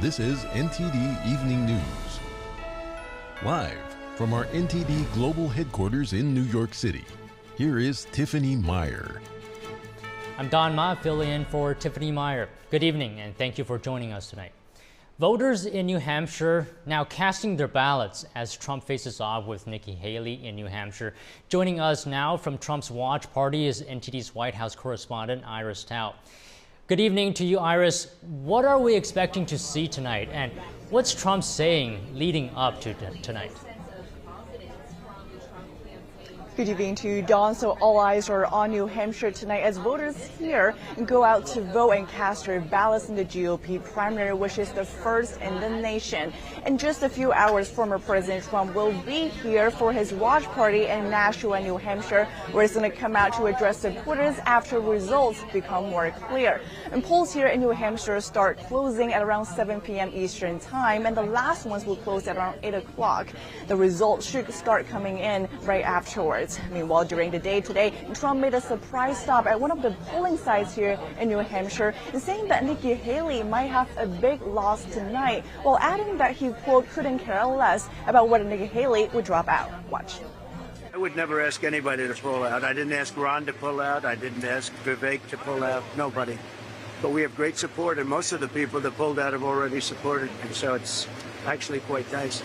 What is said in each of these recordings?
This is NTD Evening News. Live from our NTD Global Headquarters in New York City, here is Tiffany Meyer. I'm Don Ma, filling in for Tiffany Meyer. Good evening, and thank you for joining us tonight. Voters in New Hampshire now casting their ballots as Trump faces off with Nikki Haley in New Hampshire. Joining us now from Trump's watch party is NTD's White House correspondent Iris Tao. Good evening to you, Iris. What are we expecting to see tonight, and what's Trump saying leading up to tonight? Good evening to you, Don. So all eyes are on New Hampshire tonight as voters here go out to vote and cast their ballots in the GOP primary, which is the first in the nation. In just a few hours, former President Trump will be here for his watch party in Nashua, New Hampshire, where he's going to come out to address supporters after results become more clear. And polls here in New Hampshire start closing at around 7 p.m. Eastern time, and the last ones will close at around 8 o'clock. The results should start coming in right afterwards. Meanwhile, during the day today, Trump made a surprise stop at one of the polling sites here in New Hampshire, saying that Nikki Haley might have a big loss tonight, while adding that he, quote, couldn't care less about whether Nikki Haley would drop out. Watch. I would never ask anybody to pull out. I didn't ask Ron to pull out. I didn't ask Vivek to pull out. Nobody. But we have great support, and most of the people that pulled out have already supported, and so it's actually quite nice.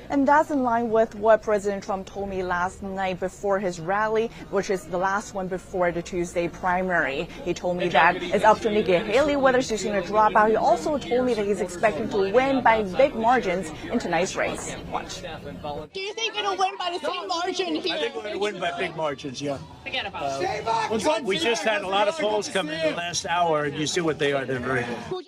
And that's in line with what President Trump told me last night before his rally, which is the last one before the Tuesday primary. He told me that it's up to Nikki Haley whether she's going to drop out. He also told me that he's expecting to win by big margins in tonight's race. Watch. Do you think it'll win by the same margin here? I think we're going to win by big margins, yeah. Forget about it. We just had a lot of polls come in the last hour, and you see what they are. They're very good.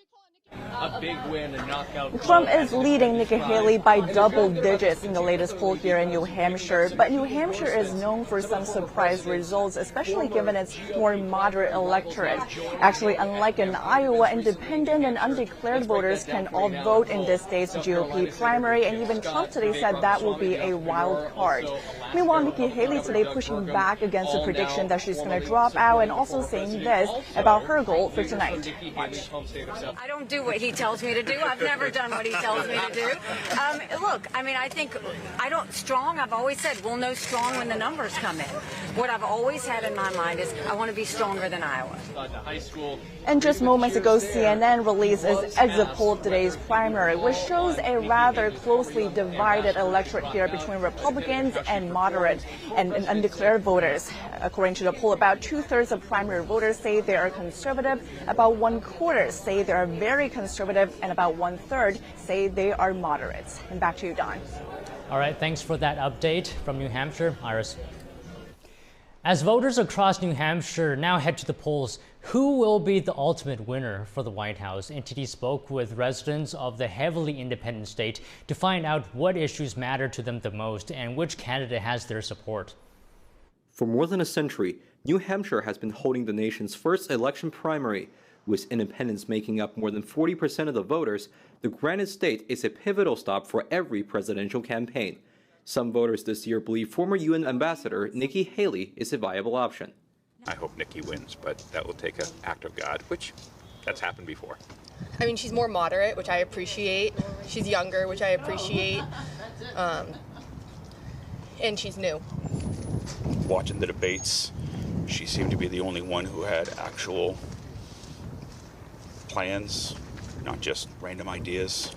A big win and knockout. Trump is leading Nikki Haley by double digits in the latest poll here in New Hampshire. But New Hampshire is known for some surprise results, especially given its more moderate electorate. Actually, unlike in Iowa, independent and undeclared voters can all vote in this state's GOP primary, and even Trump today said that will be a wild card. Meanwhile, Nikki Haley today pushing back against the prediction that she's going to drop out, and also saying this about her goal for tonight. Watch. I don't do what he tells me to do. I've never done what he tells me to do. Look, I mean, I think I've always said we'll know strong when the numbers come in. What I've always had in my mind is I want to be stronger than Iowa. And just moments ago, CNN released its exit poll of today's primary, which shows a rather closely divided electorate here between Republicans and moderate and undeclared voters. According to the poll, about 2/3 of primary voters say they are conservative, about 1/4 say they are very conservative, and about 1/3 say they are moderates. And back to you, Don. All right, thanks for that update from New Hampshire, Iris. As voters across New Hampshire now head to the polls, who will be the ultimate winner for the White House? NTD spoke with residents of the heavily independent state to find out what issues matter to them the most and which candidate has their support. For more than a century, New Hampshire has been holding the nation's first election primary. With independents making up more than 40% of the voters, the Granite State is a pivotal stop for every presidential campaign. Some voters this year believe former UN Ambassador Nikki Haley is a viable option. I hope Nikki wins, but that will take an act of God, which that's happened before. I mean, she's more moderate, which I appreciate. She's younger, which I appreciate. And she's new. Watching the debates, she seemed to be the only one who had actual plans, not just random ideas.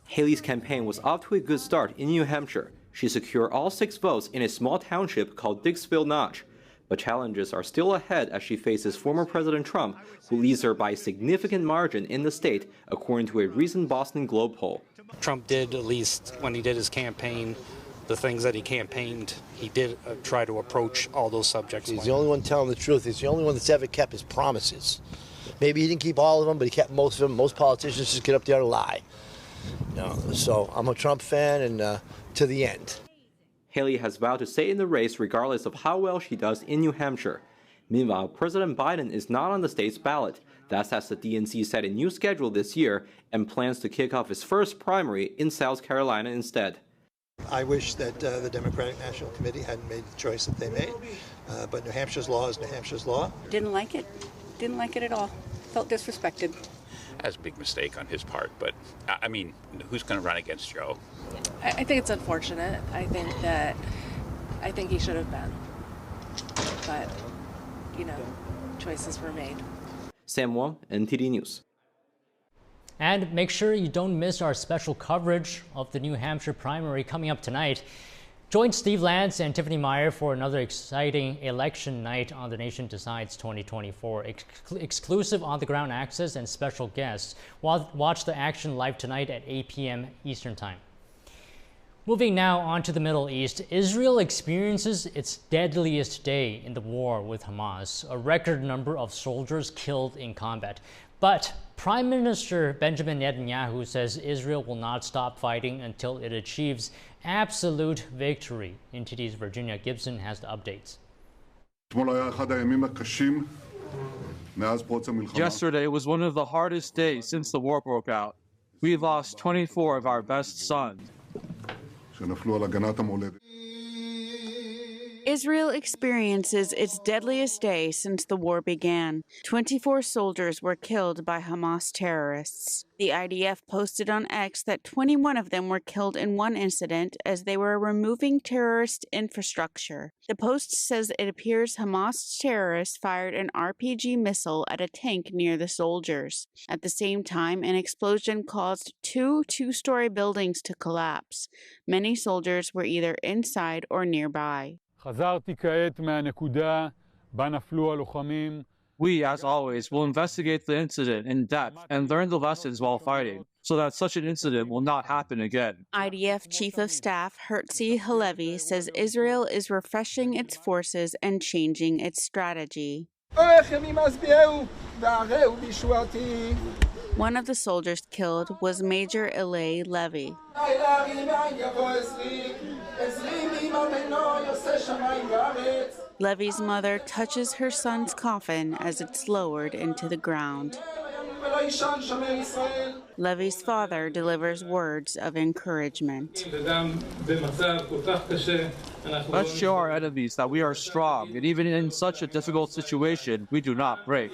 Haley's campaign was off to a good start in New Hampshire. She secured all 6 votes in a small township called Dixville Notch. But challenges are still ahead as she faces former President Trump, who leads her by a significant margin in the state, according to a recent Boston Globe poll. Trump did, at least when he did his campaign, the things that he campaigned, he did try to approach all those subjects. He's the only one telling the truth. He's the only one that's ever kept his promises. Maybe he didn't keep all of them, but he kept most of them. Most politicians just get up there to lie. So I'm a Trump fan, and to the end. Haley has vowed to stay in the race regardless of how well she does in New Hampshire. Meanwhile, President Biden is not on the state's ballot. That's as the DNC set a new schedule this year and plans to kick off its first primary in South Carolina instead. I wish that the Democratic National Committee hadn't made the choice that they made, but New Hampshire's law is New Hampshire's law. Didn't like it. Didn't like it at all. Felt disrespected. That's a big mistake on his part. But, I mean, who's going to run against Joe? I think it's unfortunate. I think he should have been. But, choices were made. Sam Wong, NTD News. And make sure you don't miss our special coverage of the New Hampshire primary coming up tonight. Join Steve Lance and Tiffany Meyer for another exciting election night on The Nation Decides 2024. Exclusive on-the-ground access and special guests. Watch the action live tonight at 8 p.m. Eastern Time. Moving now on to the Middle East, Israel experiences its deadliest day in the war with Hamas, a record number of soldiers killed in combat. But Prime Minister Benjamin Netanyahu says Israel will not stop fighting until it achieves absolute victory. NTD's Virginia Gibson has the updates. Yesterday was one of the hardest days since the war broke out. We lost 24 of our best sons. Israel experiences its deadliest day since the war began. 24 soldiers were killed by Hamas terrorists. The IDF posted on X that 21 of them were killed in one incident as they were removing terrorist infrastructure. The post says it appears Hamas terrorists fired an RPG missile at a tank near the soldiers. At the same time, an explosion caused two two-story buildings to collapse. Many soldiers were either inside or nearby. We, as always, will investigate the incident in depth and learn the lessons while fighting, so that such an incident will not happen again. IDF Chief of Staff Herzi Halevi says Israel is refreshing its forces and changing its strategy. One of the soldiers killed was Major Ilay Levy. Levy's mother touches her son's coffin as it's lowered into the ground. Levy's father delivers words of encouragement. Let's show our enemies that we are strong, and even in such a difficult situation, we do not break.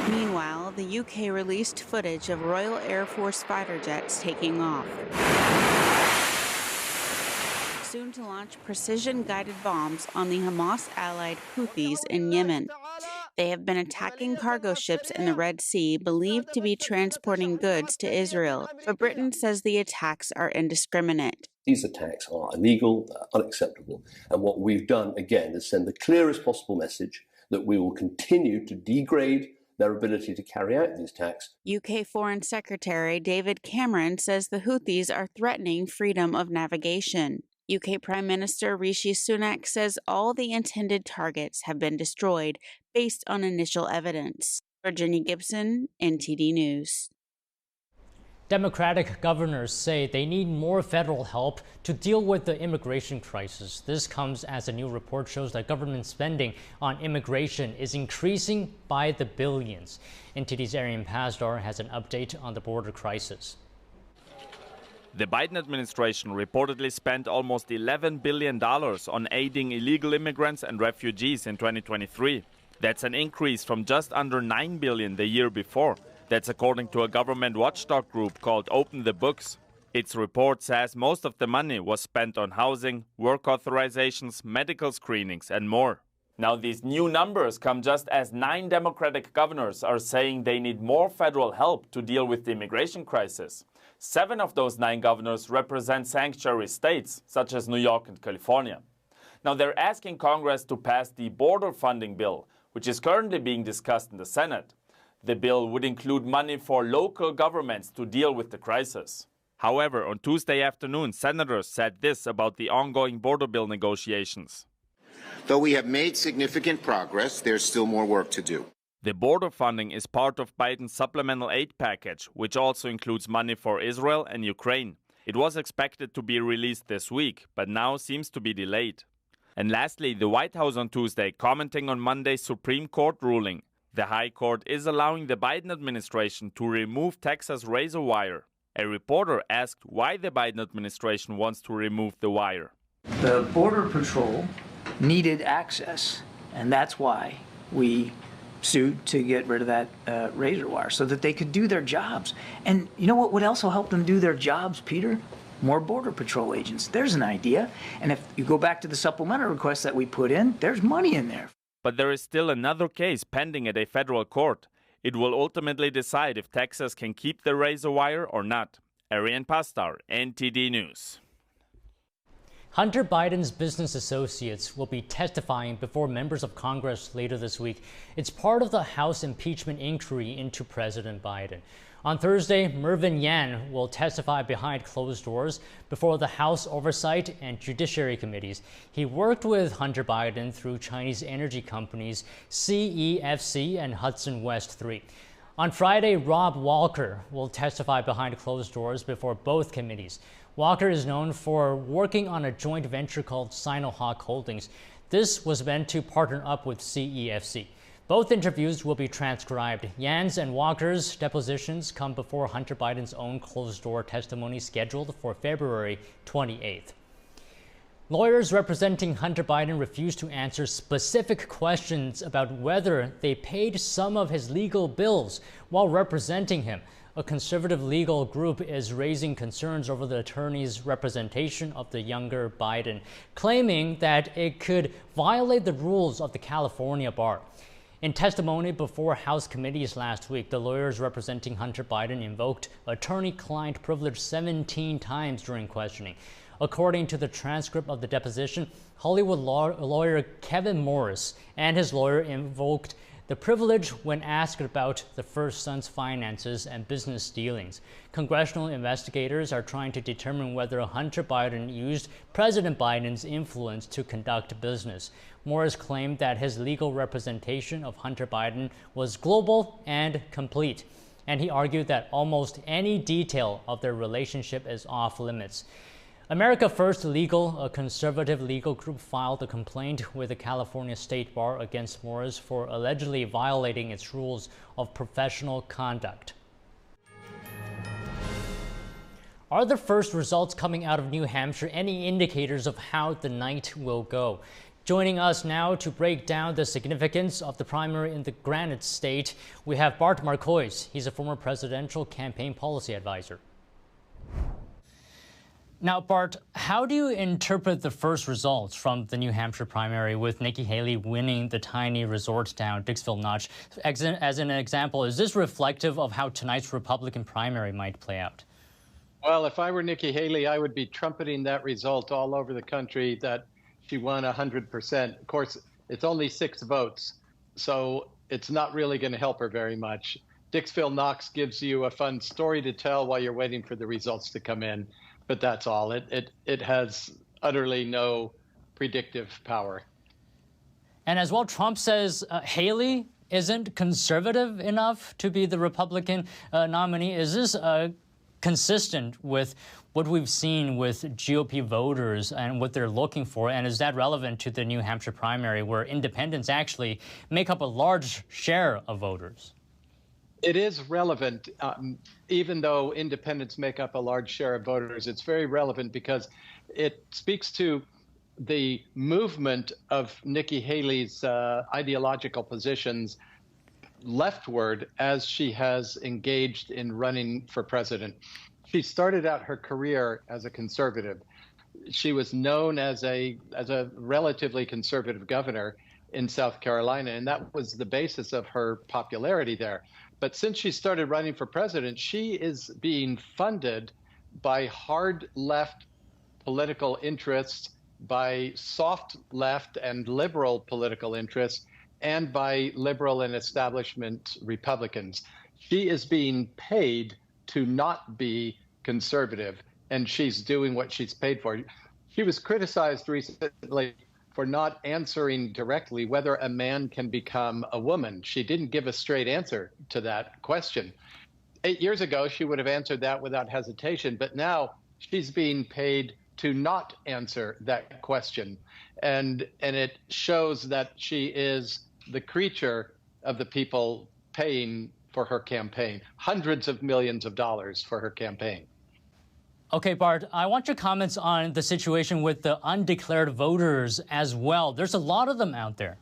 Meanwhile, the UK released footage of Royal Air Force fighter jets taking off. Soon to launch precision-guided bombs on the Hamas-allied Houthis in Yemen. They have been attacking cargo ships in the Red Sea believed to be transporting goods to Israel, but Britain says the attacks are indiscriminate. These attacks are illegal, unacceptable, and what we've done, again, is send the clearest possible message that we will continue to degrade their ability to carry out these attacks. UK Foreign Secretary David Cameron says the Houthis are threatening freedom of navigation. UK Prime Minister Rishi Sunak says all the intended targets have been destroyed based on initial evidence. Virginia Gibson, NTD News. Democratic governors say they need more federal help to deal with the immigration crisis. This comes as a new report shows that government spending on immigration is increasing by the billions. NTD's Arian Pasdar has an update on the border crisis. The Biden administration reportedly spent almost $11 billion on aiding illegal immigrants and refugees in 2023. That's an increase from just under $9 billion the year before. That's according to a government watchdog group called Open the Books. Its report says most of the money was spent on housing, work authorizations, medical screenings, and more. Now, these new numbers come just as 9 Democratic governors are saying they need more federal help to deal with the immigration crisis. 7 of those 9 governors represent sanctuary states, such as New York and California. Now, they're asking Congress to pass the border funding bill, which is currently being discussed in the Senate. The bill would include money for local governments to deal with the crisis. However, on Tuesday afternoon, senators said this about the ongoing border bill negotiations. Though we have made significant progress, there's still more work to do. The border funding is part of Biden's supplemental aid package, which also includes money for Israel and Ukraine. It was expected to be released this week, but now seems to be delayed. And lastly, the White House on Tuesday commenting on Monday's Supreme Court ruling. The High Court is allowing the Biden administration to remove Texas razor wire. A reporter asked why the Biden administration wants to remove the wire. The Border Patrol needed access, and that's why we sued to get rid of that razor wire, so that they could do their jobs. And you know what would also help them do their jobs, Peter? More Border Patrol agents. There's an idea. And if you go back to the supplemental request that we put in, there's money in there. But there is still another case pending at a federal court. It will ultimately decide if Texas can keep the razor wire or not. Arian Pastar, NTD News. Hunter Biden's business associates will be testifying before members of Congress later this week. It's part of the House impeachment inquiry into President Biden. On Thursday, Mervyn Yan will testify behind closed doors before the House Oversight and Judiciary Committees. He worked with Hunter Biden through Chinese energy companies CEFC and Hudson West 3. On Friday, Rob Walker will testify behind closed doors before both committees. Walker is known for working on a joint venture called Sino-Hawk Holdings. This was meant to partner up with CEFC. Both interviews will be transcribed. Yan's and Walker's depositions come before Hunter Biden's own closed-door testimony scheduled for February 28th. Lawyers representing Hunter Biden refused to answer specific questions about whether they paid some of his legal bills while representing him. A conservative legal group is raising concerns over the attorney's representation of the younger Biden, claiming that it could violate the rules of the California bar. In testimony before House committees last week, the lawyers representing Hunter Biden invoked attorney-client privilege 17 times during questioning. According to the transcript of the deposition, Hollywood lawyer Kevin Morris and his lawyer invoked the privilege when asked about the first son's finances and business dealings. Congressional investigators are trying to determine whether Hunter Biden used President Biden's influence to conduct business. Morris claimed that his legal representation of Hunter Biden was global and complete, and he argued that almost any detail of their relationship is off limits. America First Legal, a conservative legal group, filed a complaint with the California State Bar against Morris for allegedly violating its rules of professional conduct. Are the first results coming out of New Hampshire any indicators of how the night will go? Joining us now to break down the significance of the primary in the Granite State, we have Bart Marcois. He's a former presidential campaign policy advisor. Now, Bart, how do you interpret the first results from the New Hampshire primary with Nikki Haley winning the tiny resort town, Dixville Notch? As an example, is this reflective of how tonight's Republican primary might play out? Well, if I were Nikki Haley, I would be trumpeting that result all over the country that she won 100%. Of course, it's only 6 votes, so it's not really going to help her very much. Dixville Knox gives you a fun story to tell while you're waiting for the results to come in. But that's all. It has utterly no predictive power. And as well, Trump says Haley isn't conservative enough to be the Republican nominee. Is this consistent with what we've seen with GOP voters and what they're looking for? And is that relevant to the New Hampshire primary, where independents actually make up a large share of voters? It is relevant, even though independents make up a large share of voters. It's very relevant because it speaks to the movement of Nikki Haley's ideological positions leftward as she has engaged in running for president. She started out her career as a conservative. She was known as a relatively conservative governor in South Carolina, and that was the basis of her popularity there. But since she started running for president, she is being funded by hard left political interests, by soft left and liberal political interests, and by liberal and establishment Republicans. She is being paid to not be conservative, and she's doing what she's paid for. She was criticized recently for not answering directly whether a man can become a woman. She didn't give a straight answer to that question. 8 years ago, she would have answered that without hesitation, but now she's being paid to not answer that question. And it shows that she is the creature of the people paying for her campaign, hundreds of millions of dollars for her campaign. Okay, Bart, I want your comments on the situation with the undeclared voters as well. There's a lot of them out there.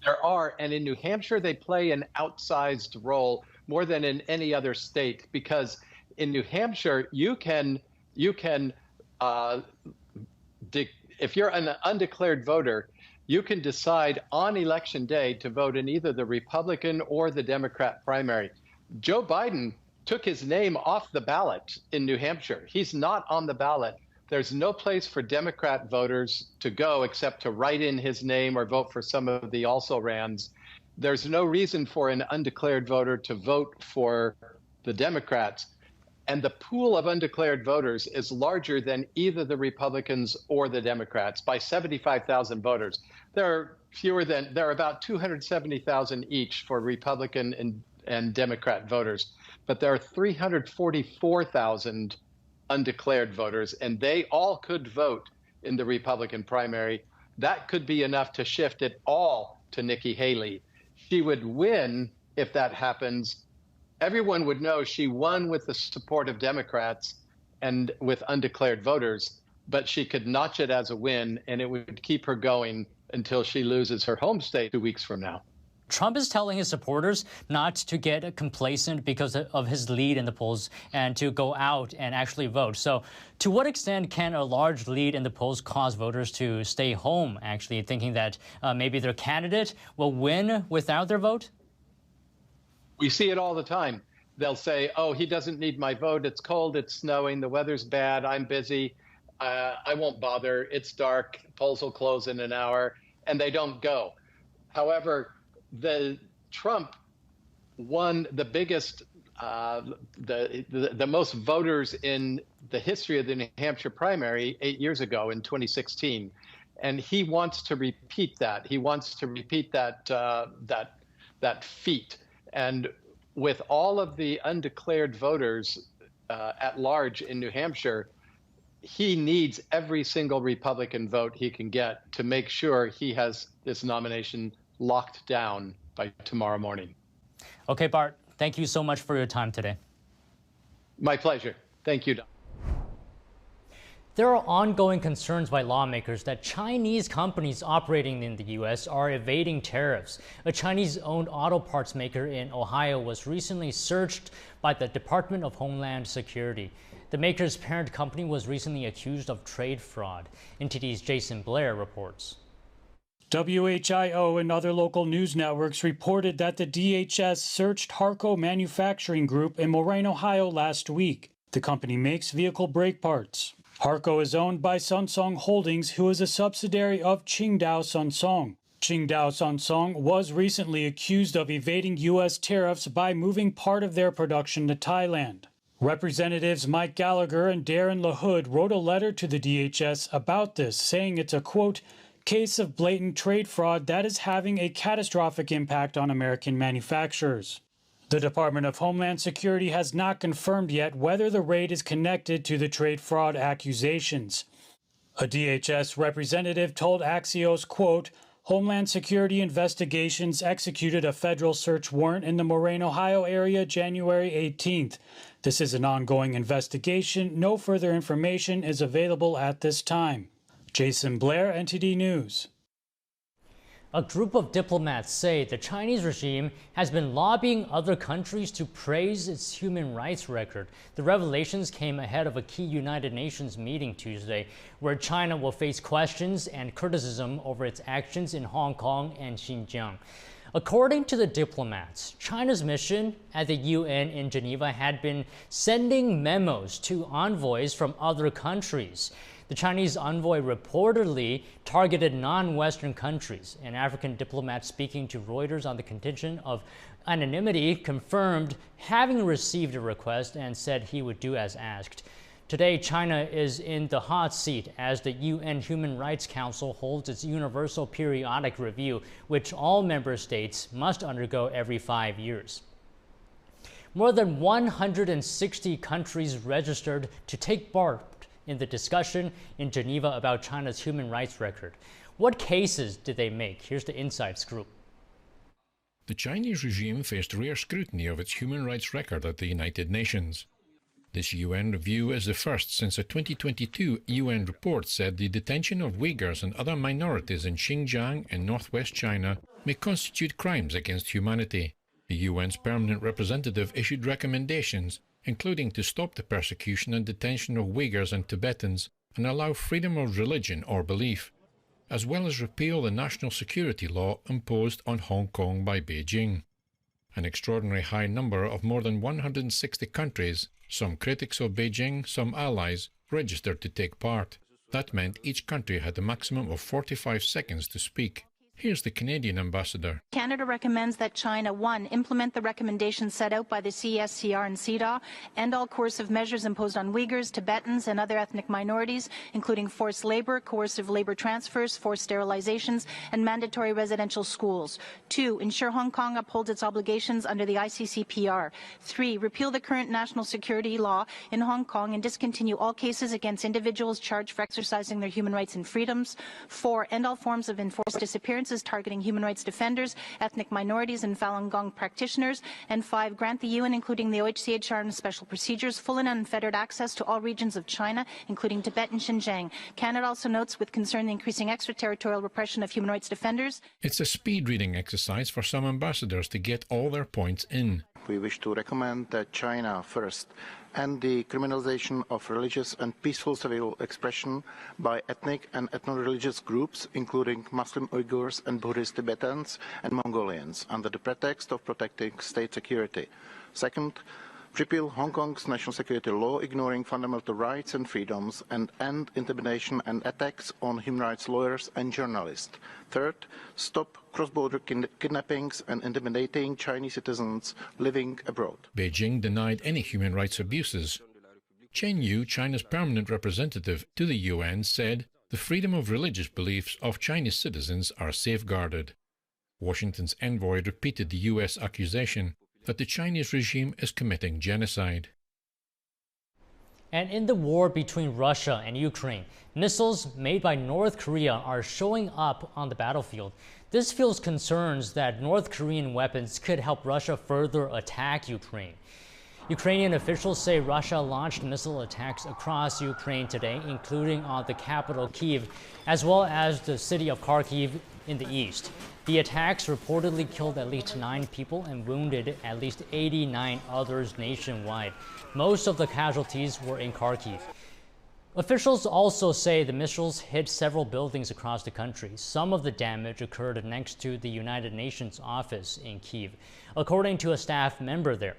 There are, and in New Hampshire, they play an outsized role more than in any other state, because in New Hampshire, if you're an undeclared voter, you can decide on election day to vote in either the Republican or the Democrat primary. Joe Biden took his name off the ballot in New Hampshire. He's not on the ballot. There's no place for Democrat voters to go except to write in his name or vote for some of the also-rans. There's no reason for an undeclared voter to vote for the Democrats. And the pool of undeclared voters is larger than either the Republicans or the Democrats by 75,000 voters. There are about 270,000 each for Republican and Democrat voters, but there are 344,000 undeclared voters, and they all could vote in the Republican primary. That could be enough to shift it all to Nikki Haley. She would win if that happens. Everyone would know she won with the support of Democrats and with undeclared voters, but she could notch it as a win, and it would keep her going until she loses her home state 2 weeks from now. Trump is telling his supporters not to get complacent because of his lead in the polls and to go out and actually vote. So to what extent can a large lead in the polls cause voters to stay home, actually, thinking that maybe their candidate will win without their vote? We see it all the time. They'll say, oh, he doesn't need my vote. It's cold, it's snowing, the weather's bad, I'm busy. I won't bother. It's dark. Polls will close in an hour, and they don't go. However, Trump won the biggest, the most voters in the history of the New Hampshire primary 8 years ago in 2016, and he wants to repeat that. He wants to repeat that feat. And with all of the undeclared voters at large in New Hampshire, he needs every single Republican vote he can get to make sure he has this nomination locked down by tomorrow morning. Okay, Bart, thank you so much for your time today. My pleasure. Thank you, Don. There are ongoing concerns by lawmakers that Chinese companies operating in the U.S. are evading tariffs. A Chinese-owned auto parts maker in Ohio was recently searched by the Department of Homeland Security. The maker's parent company was recently accused of trade fraud. NTD's Jason Blair reports. WHIO and other local news networks reported that the DHS searched Harco Manufacturing Group in Moraine, Ohio last week. The company makes vehicle brake parts. Harco is owned by Sunsong Holdings, who is a subsidiary of Qingdao Sunsong. Qingdao Sunsong was recently accused of evading U.S. tariffs by moving part of their production to Thailand. Representatives Mike Gallagher and Darren LaHood wrote a letter to the DHS about this, saying it's a, quote, case of blatant trade fraud that is having a catastrophic impact on American manufacturers. The Department of Homeland Security has not confirmed yet whether the raid is connected to the trade fraud accusations. A DHS representative told Axios, quote, Homeland Security investigations executed a federal search warrant in the Moraine, Ohio area January 18th. This is an ongoing investigation. No further information is available at this time. Jason Blair, NTD News. A group of diplomats say the Chinese regime has been lobbying other countries to praise its human rights record. The revelations came ahead of a key United Nations meeting Tuesday, where China will face questions and criticism over its actions in Hong Kong and Xinjiang. According to the diplomats, China's mission at the UN in Geneva had been sending memos to envoys from other countries. The Chinese envoy reportedly targeted non-Western countries. An African diplomat speaking to Reuters on the condition of anonymity confirmed having received a request and said he would do as asked. Today, China is in the hot seat as the UN Human Rights Council holds its Universal Periodic Review, which all member states must undergo every 5 years. More than 160 countries registered to take part in the discussion in Geneva about China's human rights record. What cases did they make? Here's the Insights Group. The Chinese regime faced rare scrutiny of its human rights record at the United Nations. This UN review is the first since a 2022 UN report said the detention of Uyghurs and other minorities in Xinjiang and northwest China may constitute crimes against humanity. The UN's permanent representative issued recommendations, including to stop the persecution and detention of Uyghurs and Tibetans and allow freedom of religion or belief, as well as repeal the national security law imposed on Hong Kong by Beijing. An extraordinary high number of more than 160 countries, some critics of Beijing, some allies, registered to take part. That meant each country had a maximum of 45 seconds to speak. Here's the Canadian ambassador. Canada recommends that China, 1, implement the recommendations set out by the CSCR and CEDAW, end all coercive measures imposed on Uyghurs, Tibetans, and other ethnic minorities, including forced labor, coercive labor transfers, forced sterilizations, and mandatory residential schools. 2, ensure Hong Kong upholds its obligations under the ICCPR. 3, repeal the current national security law in Hong Kong and discontinue all cases against individuals charged for exercising their human rights and freedoms. 4, end all forms of enforced disappearance targeting human rights defenders, ethnic minorities, and Falun Gong practitioners. And 5, grant the UN, including the OHCHR and special procedures, full and unfettered access to all regions of China, including Tibet and Xinjiang. Canada also notes with concern the increasing extraterritorial repression of human rights defenders. It's a speed reading exercise for some ambassadors to get all their points in. We wish to recommend that China first end the criminalization of religious and peaceful civil expression by ethnic and ethno-religious groups, including Muslim Uyghurs and Buddhist Tibetans and Mongolians, under the pretext of protecting state security. Second, repeal Hong Kong's national security law, ignoring fundamental rights and freedoms, and end intimidation and attacks on human rights lawyers and journalists. Third, stop cross-border kidnappings and intimidating Chinese citizens living abroad. Beijing denied any human rights abuses. Shen Yun, China's permanent representative to the UN, said the freedom of religious beliefs of Chinese citizens are safeguarded. Washington's envoy repeated the US accusation that the Chinese regime is committing genocide. And in the war between Russia and Ukraine, missiles made by North Korea are showing up on the battlefield. This fuels concerns that North Korean weapons could help Russia further attack Ukraine. Ukrainian officials say Russia launched missile attacks across Ukraine today, including on the capital Kyiv, as well as the city of Kharkiv in the east. The attacks reportedly killed at least 9 people and wounded at least 89 others nationwide. Most of the casualties were in Kharkiv. Officials also say the missiles hit several buildings across the country. Some of the damage occurred next to the United Nations office in Kyiv, according to a staff member there.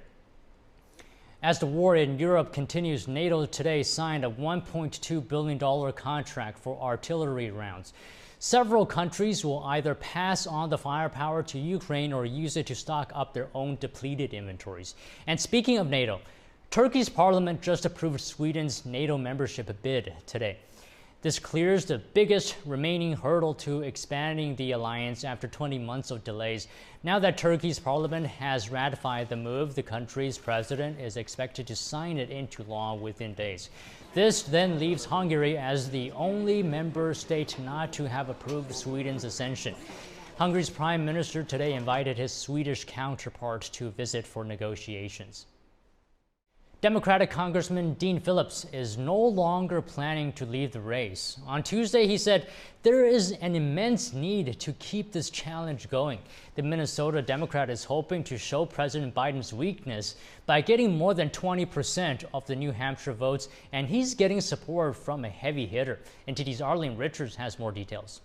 As the war in Europe continues, NATO today signed a $1.2 billion contract for artillery rounds. Several countries will either pass on the firepower to Ukraine or use it to stock up their own depleted inventories. And speaking of NATO, Turkey's parliament just approved Sweden's NATO membership bid today. This clears the biggest remaining hurdle to expanding the alliance after 20 months of delays. Now that Turkey's parliament has ratified the move, the country's president is expected to sign it into law within days. This then leaves Hungary as the only member state not to have approved Sweden's accession. Hungary's prime minister today invited his Swedish counterpart to visit for negotiations. Democratic Congressman Dean Phillips is no longer planning to leave the race. On Tuesday, he said there is an immense need to keep this challenge going. The Minnesota Democrat is hoping to show President Biden's weakness by getting more than 20% of the New Hampshire votes, and he's getting support from a heavy hitter. NTD's Arlene Richards has more details.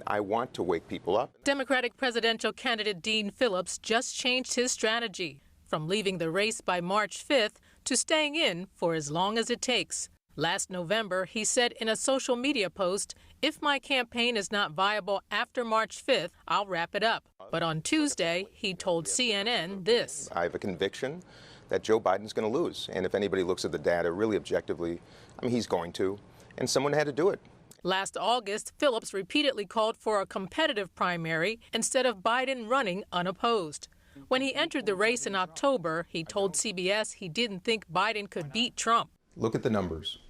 I want to wake people up. Democratic presidential candidate Dean Phillips just changed his strategy from leaving the race by March 5th to staying in for as long as it takes. Last November, he said in a social media post, "If my campaign is not viable after March 5th, I'll wrap it up." But on Tuesday, he told CNN this. I have a conviction that Joe Biden's going to lose. And if anybody looks at the data really objectively, I mean, he's going to. And someone had to do it. Last August, Phillips repeatedly called for a competitive primary instead of Biden running unopposed. When he entered the race in October, he told CBS he didn't think Biden could beat Trump. Look at the numbers.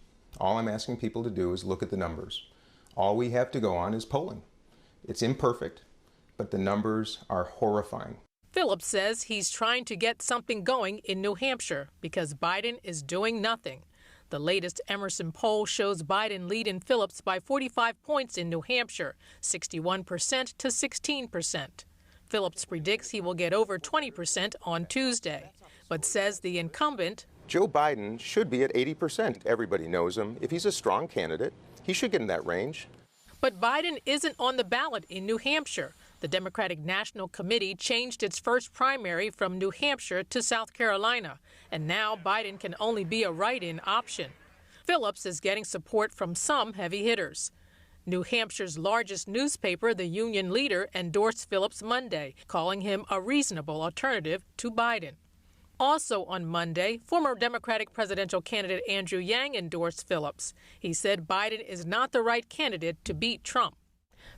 All I'm asking people to do is look at the numbers. All we have to go on is polling. It's imperfect, but the numbers are horrifying. Phillips says he's trying to get something going in New Hampshire because Biden is doing nothing. The latest Emerson poll shows Biden lead in Phillips by 45 points in New Hampshire, 61% to 16%. Phillips predicts he will get over 20% on Tuesday, but says the incumbent, Joe Biden, should be at 80%. Everybody knows him. If he's a strong candidate, he should get in that range. But Biden isn't on the ballot in New Hampshire. The Democratic National Committee changed its first primary from New Hampshire to South Carolina, and now Biden can only be a write-in option. Phillips is getting support from some heavy hitters. New Hampshire's largest newspaper, the Union Leader, endorsed Phillips Monday, calling him a reasonable alternative to Biden. Also on Monday, former Democratic presidential candidate Andrew Yang endorsed Phillips. He said Biden is not the right candidate to beat Trump.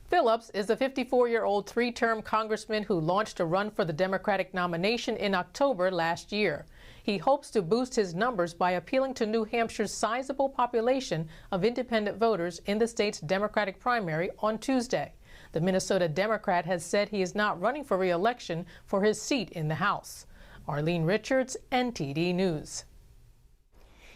Phillips is a 54-year-old three-term congressman who launched a run for the Democratic nomination in October last year. He hopes to boost his numbers by appealing to New Hampshire's sizable population of independent voters in the state's Democratic primary on Tuesday. The Minnesota Democrat has said he is not running for re-election for his seat in the House. Arlene Richards, NTD News.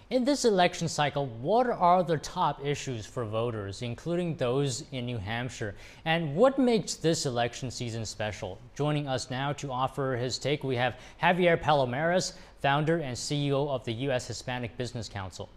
In this election cycle, what are the top issues for voters, including those in New Hampshire? And what makes this election season special? Joining us now to offer his take, we have Javier Palomares, founder and CEO of the U.S. Hispanic Business Council.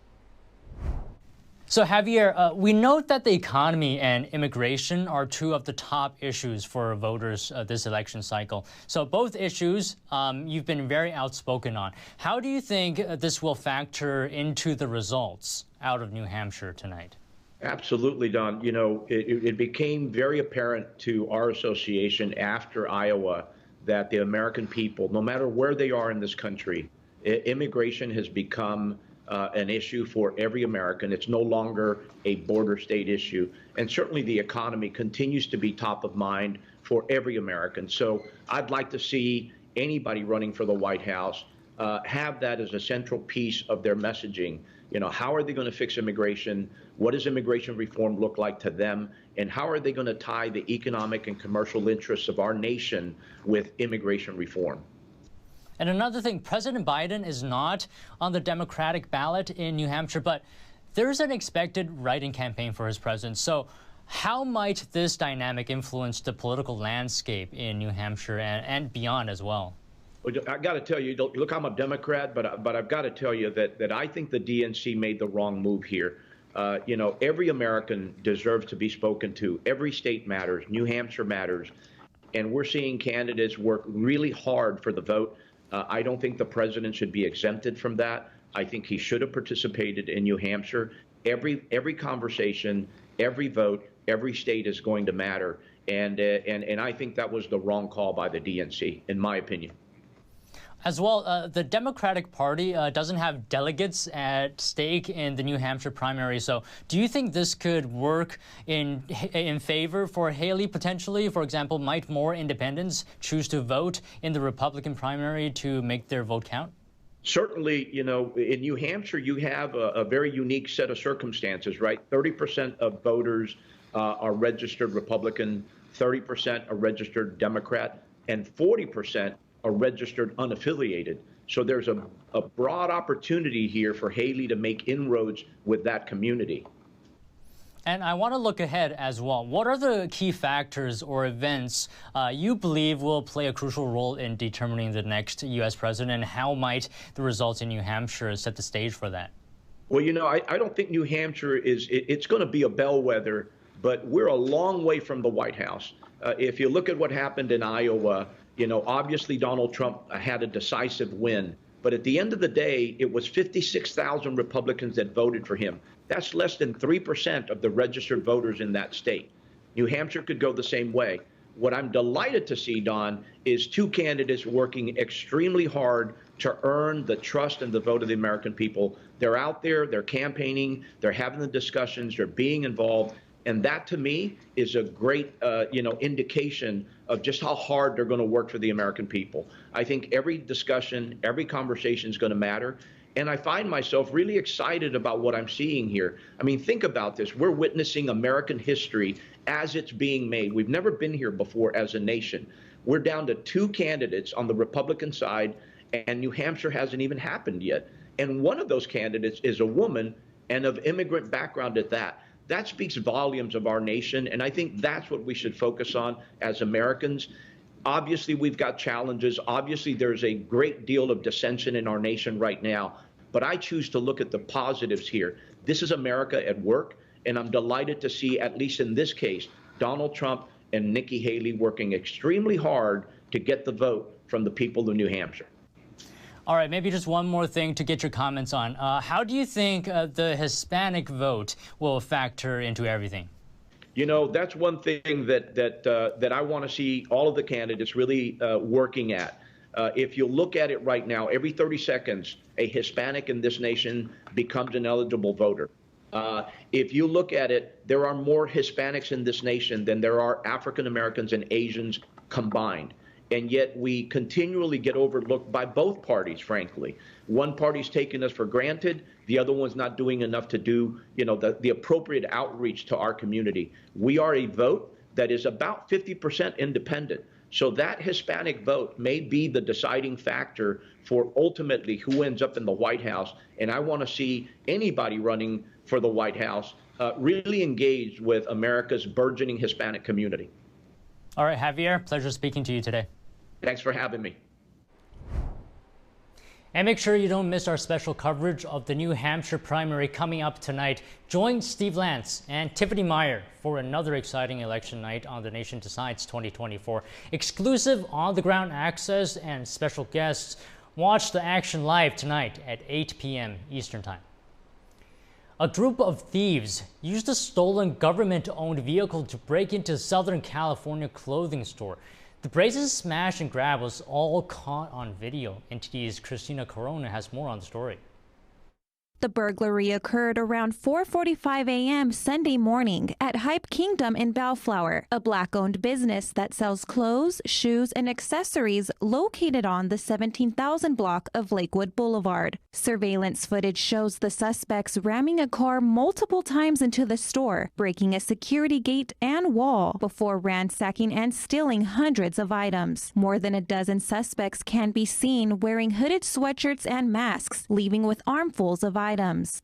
So Javier, we note that the economy and immigration are two of the top issues for voters this election cycle. So both issues you've been very outspoken on. How do you think this will factor into the results out of New Hampshire tonight? Absolutely, Don. You know, it became very apparent to our association after Iowa that the American people, no matter where they are in this country, immigration has become an issue for every American. It's no longer a border state issue. And certainly the economy continues to be top of mind for every American. So I'd like to see anybody running for the White House have that as a central piece of their messaging. You know, how are they going to fix immigration? What does immigration reform look like to them? And how are they going to tie the economic and commercial interests of our nation with immigration reform? And another thing, President Biden is not on the Democratic ballot in New Hampshire, but there's an expected write-in campaign for his president. So how might this dynamic influence the political landscape in New Hampshire and beyond as well? Well, I got to tell you, look, I'm a Democrat, but I've got to tell you that I think the DNC made the wrong move here. You know, every American deserves to be spoken to. Every state matters. New Hampshire matters. And we're seeing candidates work really hard for the vote. I don't think the president should be exempted from that. I think he should have participated in New Hampshire. Every conversation, every vote, every state is going to matter. And I think that was the wrong call by the DNC, in my opinion. As well, the Democratic Party doesn't have delegates at stake in the New Hampshire primary. So do you think this could work in favor for Haley potentially? For example, might more independents choose to vote in the Republican primary to make their vote count? Certainly, you know, in New Hampshire, you have a very unique set of circumstances, right? 30% of voters are registered Republican, 30% are registered Democrat, and 40% are registered unaffiliated. So there's a broad opportunity here for Haley to make inroads with that community. And I want to look ahead as well. What are the key factors or events you believe will play a crucial role in determining the next U.S. president, and how might the results in New Hampshire set the stage for that? Well, you know, I don't think New Hampshire it's going to be a bellwether, but we're a long way from the White House. If you look at what happened in Iowa, you know, obviously Donald Trump had a decisive win, but at the end of the day, it was 56,000 Republicans that voted for him. That's less than 3% of the registered voters in that state. New Hampshire could go the same way. What I'm delighted to see, Don, is two candidates working extremely hard to earn the trust and the vote of the American people. They're out there, they're campaigning, they're having the discussions, they're being involved. And that, to me, is a great, indication of just how hard they're going to work for the American people. I think every discussion, every conversation is going to matter. And I find myself really excited about what I'm seeing here. I mean, think about this. We're witnessing American history as it's being made. We've never been here before as a nation. We're down to 2 candidates on the Republican side, and New Hampshire hasn't even happened yet. And one of those candidates is a woman and of immigrant background at that. That speaks volumes of our nation, and I think that's what we should focus on as Americans. Obviously, we've got challenges. Obviously, there's a great deal of dissension in our nation right now, but I choose to look at the positives here. This is America at work, and I'm delighted to see, at least in this case, Donald Trump and Nikki Haley working extremely hard to get the vote from the people of New Hampshire. All right, maybe just one more thing to get your comments on. How do you think the Hispanic vote will factor into everything? You know, that's one thing that I want to see all of the candidates really working at. If you look at it right now, every 30 seconds, a Hispanic in this nation becomes an eligible voter. If you look at it, there are more Hispanics in this nation than there are African Americans and Asians combined. And yet we continually get overlooked by both parties, frankly. One party's taking us for granted. The other one's not doing enough to do, you know, the appropriate outreach to our community. We are a vote that is about 50% independent. So that Hispanic vote may be the deciding factor for ultimately who ends up in the White House. And I want to see anybody running for the White House really engaged with America's burgeoning Hispanic community. All right, Javier, pleasure speaking to you today. Thanks for having me. And make sure you don't miss our special coverage of the New Hampshire primary coming up tonight. Join Steve Lance and Tiffany Meyer for another exciting election night on The Nation Decides 2024. Exclusive on-the-ground access and special guests. Watch the action live tonight at 8 p.m. Eastern Time. A group of thieves used a stolen government-owned vehicle to break into a Southern California clothing store. The brazen smash and grab was all caught on video. NTD's Christina Corona has more on the story. The burglary occurred around 4:45 a.m. Sunday morning at Hype Kingdom in Bellflower, a Black-owned business that sells clothes, shoes, and accessories located on the 17,000 block of Lakewood Boulevard. Surveillance footage shows the suspects ramming a car multiple times into the store, breaking a security gate and wall before ransacking and stealing hundreds of items. More than a dozen suspects can be seen wearing hooded sweatshirts and masks, leaving with armfuls of items.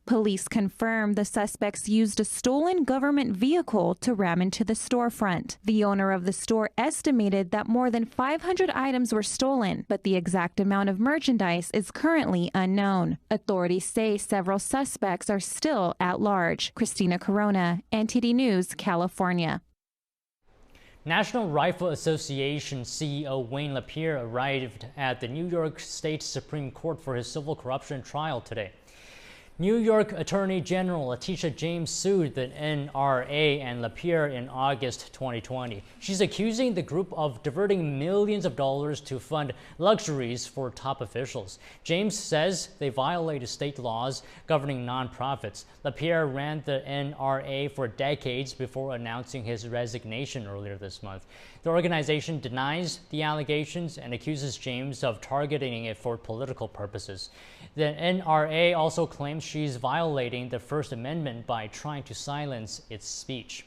Police confirm the suspects used a stolen government vehicle to ram into the storefront. The owner of the store estimated that more than 500 items were stolen, but the exact amount of merchandise is currently unknown. Authorities say several suspects are still at large. Christina Corona, NTD News, California. National Rifle Association CEO Wayne LaPierre arrived at the New York State Supreme Court for his civil corruption trial today. New York Attorney General Letitia James sued the NRA and LaPierre in August 2020. She's accusing the group of diverting millions of dollars to fund luxuries for top officials. James says they violated state laws governing nonprofits. LaPierre ran the NRA for decades before announcing his resignation earlier this month. The organization denies the allegations and accuses James of targeting it for political purposes. The NRA also claims she's violating the First Amendment by trying to silence its speech.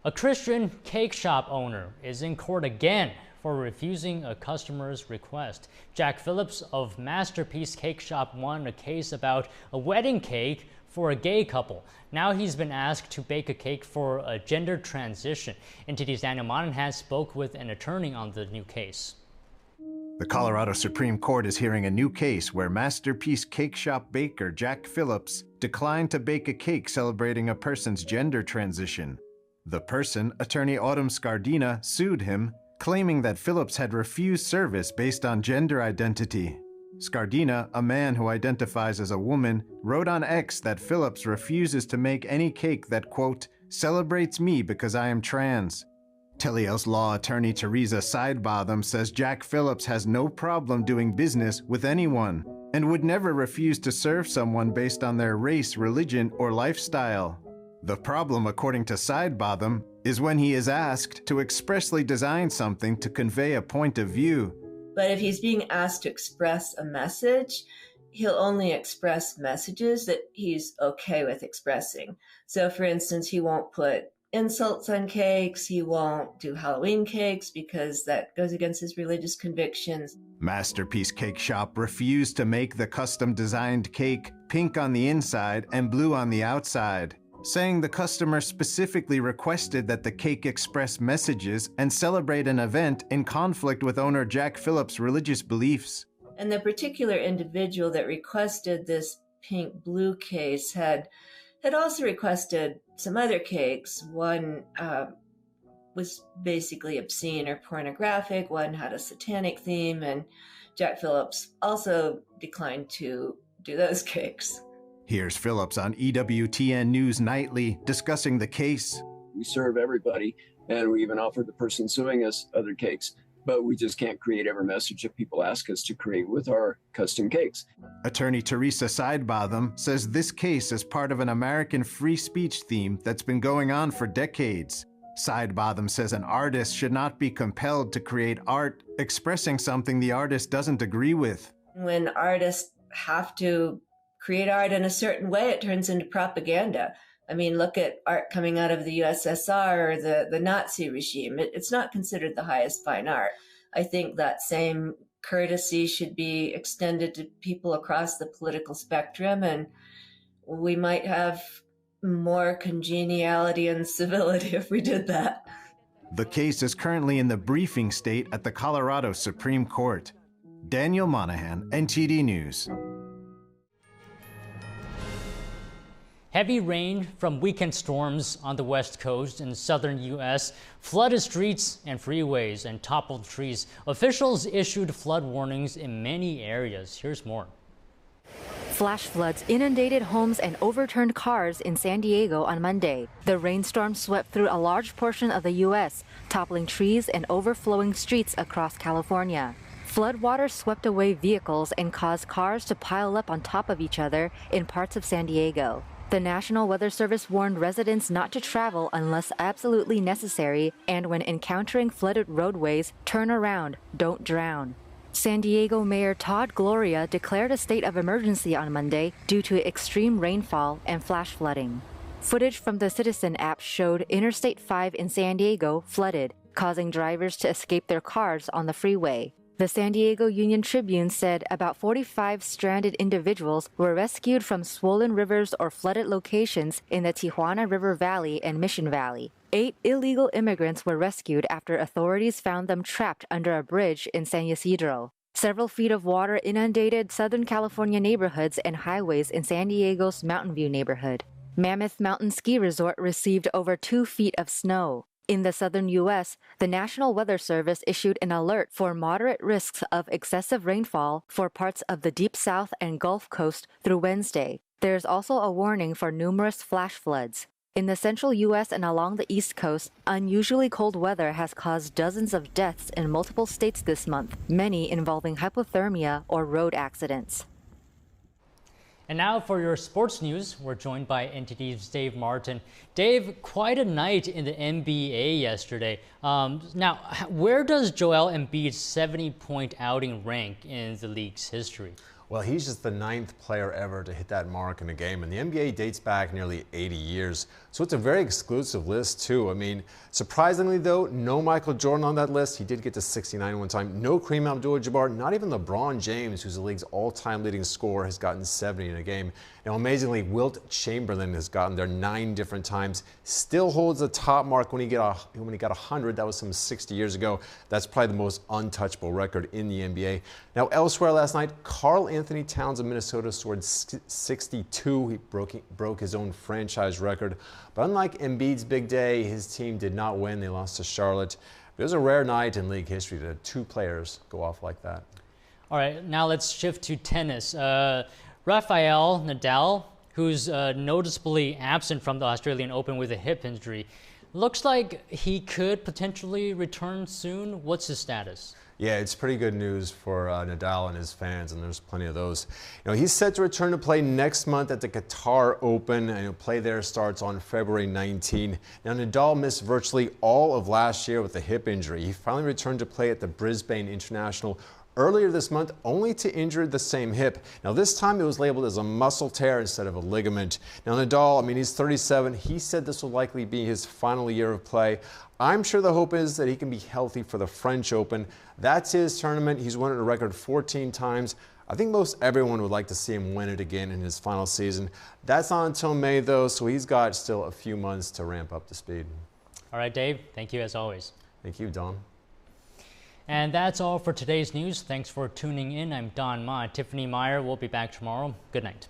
A Christian cake shop owner is in court again for refusing a customer's request. Jack Phillips of Masterpiece Cake Shop won a case about a wedding cake for a gay couple. Now he's been asked to bake a cake for a gender transition. NTD's Daniel Monahan spoke with an attorney on the new case. The Colorado Supreme Court is hearing a new case where Masterpiece Cake Shop baker Jack Phillips declined to bake a cake celebrating a person's gender transition. The person, attorney Autumn Scardina, sued him, claiming that Phillips had refused service based on gender identity. Scardina, a man who identifies as a woman, wrote on X that Phillips refuses to make any cake that, quote, celebrates me because I am trans. Telios law attorney Teresa Sidebotham says Jack Phillips has no problem doing business with anyone and would never refuse to serve someone based on their race, religion, or lifestyle. The problem, according to Sidebotham, is when he is asked to expressly design something to convey a point of view. But if he's being asked to express a message, he'll only express messages that he's okay with expressing. So, for instance, he won't put insults on cakes. He won't do Halloween cakes because that goes against his religious convictions. Masterpiece Cake Shop refused to make the custom-designed cake pink on the inside and blue on the outside, saying the customer specifically requested that the cake express messages and celebrate an event in conflict with owner Jack Phillips' religious beliefs. And the particular individual that requested this pink-blue case had also requested some other cakes. One was basically obscene or pornographic, one had a satanic theme, and Jack Phillips also declined to do those cakes. Here's Phillips on EWTN News Nightly discussing the case. We serve everybody, and we even offered the person suing us other cakes, but we just can't create every message that people ask us to create with our custom cakes. Attorney Teresa Sidebotham says this case is part of an American free speech theme that's been going on for decades. Sidebotham says an artist should not be compelled to create art expressing something the artist doesn't agree with. When artists have to create art in a certain way, it turns into propaganda. I mean, look at art coming out of the USSR or the Nazi regime. It's not considered the highest fine art. I think that same courtesy should be extended to people across the political spectrum, and we might have more congeniality and civility if we did that. The case is currently in the briefing state at the Colorado Supreme Court. Daniel Monahan, NTD News. Heavy rain from weekend storms on the west coast and southern U.S. flooded streets and freeways and toppled trees. Officials issued flood warnings in many areas. Here's more. Flash floods inundated homes and overturned cars in San Diego on Monday. The rainstorm swept through a large portion of the U.S., toppling trees and overflowing streets across California. Floodwaters swept away vehicles and caused cars to pile up on top of each other in parts of San Diego. The National Weather Service warned residents not to travel unless absolutely necessary, and when encountering flooded roadways, turn around, don't drown. San Diego Mayor Todd Gloria declared a state of emergency on Monday due to extreme rainfall and flash flooding. Footage from the Citizen app showed Interstate 5 in San Diego flooded, causing drivers to escape their cars on the freeway. The San Diego Union Tribune said about 45 stranded individuals were rescued from swollen rivers or flooded locations in the Tijuana River Valley and Mission Valley. 8 illegal immigrants were rescued after authorities found them trapped under a bridge in San Ysidro. Several feet of water inundated Southern California neighborhoods and highways in San Diego's Mountain View neighborhood. Mammoth Mountain Ski Resort received over 2 feet of snow. In the southern U.S., the National Weather Service issued an alert for moderate risks of excessive rainfall for parts of the Deep South and Gulf Coast through Wednesday. There is also a warning for numerous flash floods. In the central U.S. and along the East Coast, unusually cold weather has caused dozens of deaths in multiple states this month, many involving hypothermia or road accidents. And now for your sports news, we're joined by NTD's Dave Martin. Dave, quite a night in the NBA yesterday. Now, where does Joel Embid's 70-point outing rank in the league's history? Well, he's just the 9th player ever to hit that mark in a game, and the NBA dates back nearly 80 years. So it's a very exclusive list, too. I mean, surprisingly, though, no Michael Jordan on that list. He did get to 69 one time. No Kareem Abdul-Jabbar, not even LeBron James, who's the league's all-time leading scorer, has gotten 70 in a game. Now, amazingly, Wilt Chamberlain has gotten there 9 different times. Still holds the top mark when he got 100. That was some 60 years ago. That's probably the most untouchable record in the NBA. Now, elsewhere last night, Karl Anthony Towns of Minnesota scored 62. He broke his own franchise record. But unlike Embiid's big day, his team did not win. They lost to Charlotte. It was a rare night in league history to have 2 players go off like that. All right, now let's shift to tennis. Rafael Nadal, who's noticeably absent from the Australian Open with a hip injury, looks like he could potentially return soon. What's his status? Yeah, it's pretty good news for Nadal and his fans, and there's plenty of those. You know, he's set to return to play next month at the Qatar Open, and play there starts on February 19. Now, Nadal missed virtually all of last year with a hip injury. He finally returned to play at the Brisbane International earlier this month only to injure the same hip. Now this time it was labeled as a muscle tear instead of a ligament. Now Nadal, I mean, he's 37. He said this will likely be his final year of play. I'm sure the hope is that he can be healthy for the French Open. That's his tournament. He's won it a record 14 times. I think most everyone would like to see him win it again in his final season. That's not until May though, so he's got still a few months to ramp up to speed. All right, Dave, thank you as always. Thank you, Don. And that's all for today's news. Thanks for tuning in. I'm Don Ma. Tiffany Meyer will be back tomorrow. Good night.